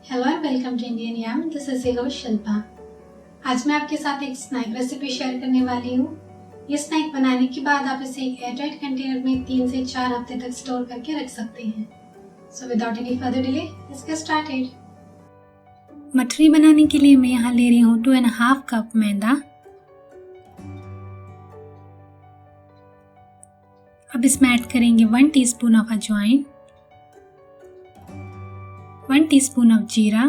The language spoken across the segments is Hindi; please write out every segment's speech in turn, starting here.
Hello and welcome to Indian yum. This is your Shilpa. आज मैं आपके साथ एक स्नैक रेसिपी शेयर करने वाली हूँ। ये स्नैक बनाने के बाद आप इसे एक एयरटाइट कंटेनर में 3 से 4 हफ्ते तक स्टोर करके रख सकते हैं। So without any further delay let's get started. मठरी बनाने के लिए मैं यहाँ ले रही हूँ 2.5 कप मैदा। अब इसमें ऐड करेंगे 1 टीस्पून ऑफ अजवाइन, 1 टीस्पून ऑफ जीरा,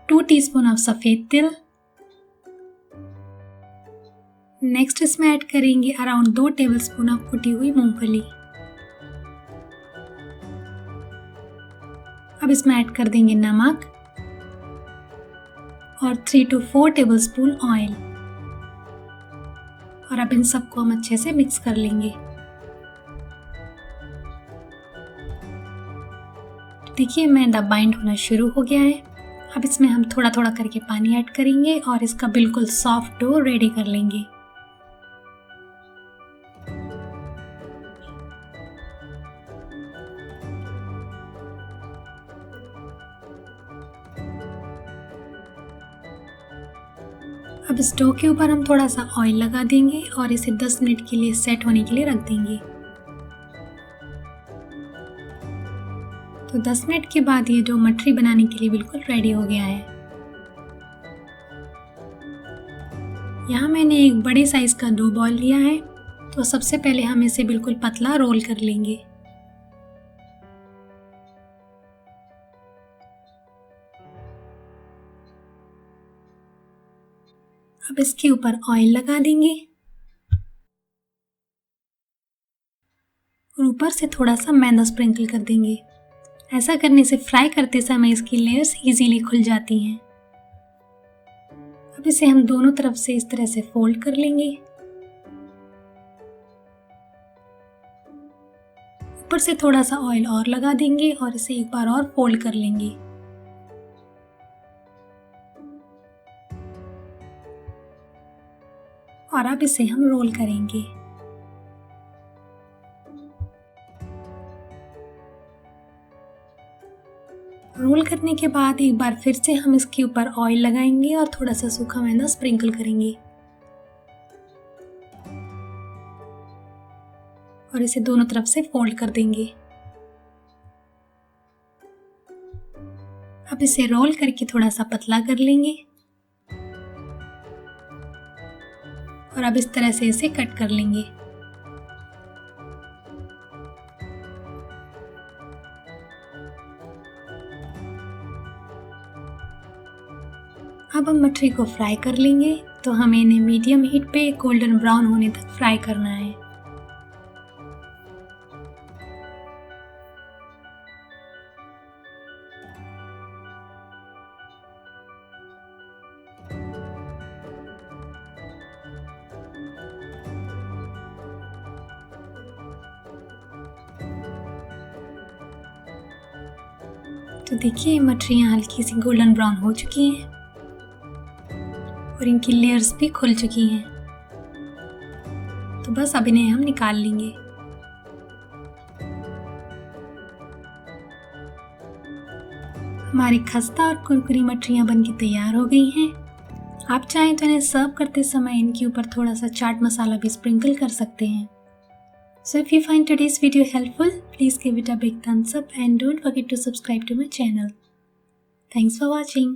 2 टीस्पून ऑफ सफ़ेद तिल। नेक्स्ट इसमें ऐड करेंगे अराउंड 2 टेबलस्पून ऑफ कुटी हुई मूंगफली। अब इसमें ऐड कर देंगे नमक और 3 to 4 टेबलस्पून ऑयल और अब इन सबको हम अच्छे से मिक्स कर लेंगे। देखिए मैदा बाइंड होना शुरू हो गया है। अब इसमें हम थोड़ा थोड़ा करके पानी ऐड करेंगे और इसका बिल्कुल सॉफ्ट डो रेडी कर लेंगे। अब इस डो के ऊपर हम थोड़ा सा ऑयल लगा देंगे और इसे 10 मिनट के लिए सेट होने के लिए रख देंगे। तो 10 मिनट के बाद ये डो मठरी बनाने के लिए बिल्कुल रेडी हो गया है। यहाँ मैंने एक बड़े साइज का डो बॉल लिया है। तो सबसे पहले हम इसे बिल्कुल पतला रोल कर लेंगे। अब इसके ऊपर ऑयल लगा देंगे और ऊपर से थोड़ा सा मैदा स्प्रिंकल कर देंगे। ऐसा करने से फ्राई करते समय इसकी लेयर्स इजीली खुल जाती हैं। अब इसे हम दोनों तरफ से इस तरह से फोल्ड कर लेंगे। ऊपर से थोड़ा सा ऑयल और लगा देंगे और इसे एक बार और फोल्ड कर लेंगे। और अब इसे हम रोल करेंगे। रोल करने के बाद एक बार फिर से हम इसके ऊपर ऑयल लगाएंगे और थोड़ा सा सूखा मैदा स्प्रिंकल करेंगे और इसे दोनों तरफ से फोल्ड कर देंगे। अब इसे रोल करके थोड़ा सा पतला कर लेंगे और अब इस तरह से इसे कट कर लेंगे। अब हम मठरी को फ्राई कर लेंगे। तो हमें इन्हें मीडियम हीट पे गोल्डन ब्राउन होने तक फ्राई करना है। तो देखिए मठरियाँ हल्की सी गोल्डन ब्राउन हो चुकी हैं और इनकी लेयर्स भी खुल चुकी हैं। तो बस अब इन्हें हम निकाल लेंगे। हमारी खस्ता और कुरकुरी मठरियाँ बनके तैयार हो गई हैं। आप चाहें तो इन्हें सर्व करते समय इनके ऊपर थोड़ा सा चाट मसाला भी स्प्रिंकल कर सकते हैं। So if you find today's video helpful, please give it a big thumbs up and don't forget to subscribe to my channel. Thanks for watching.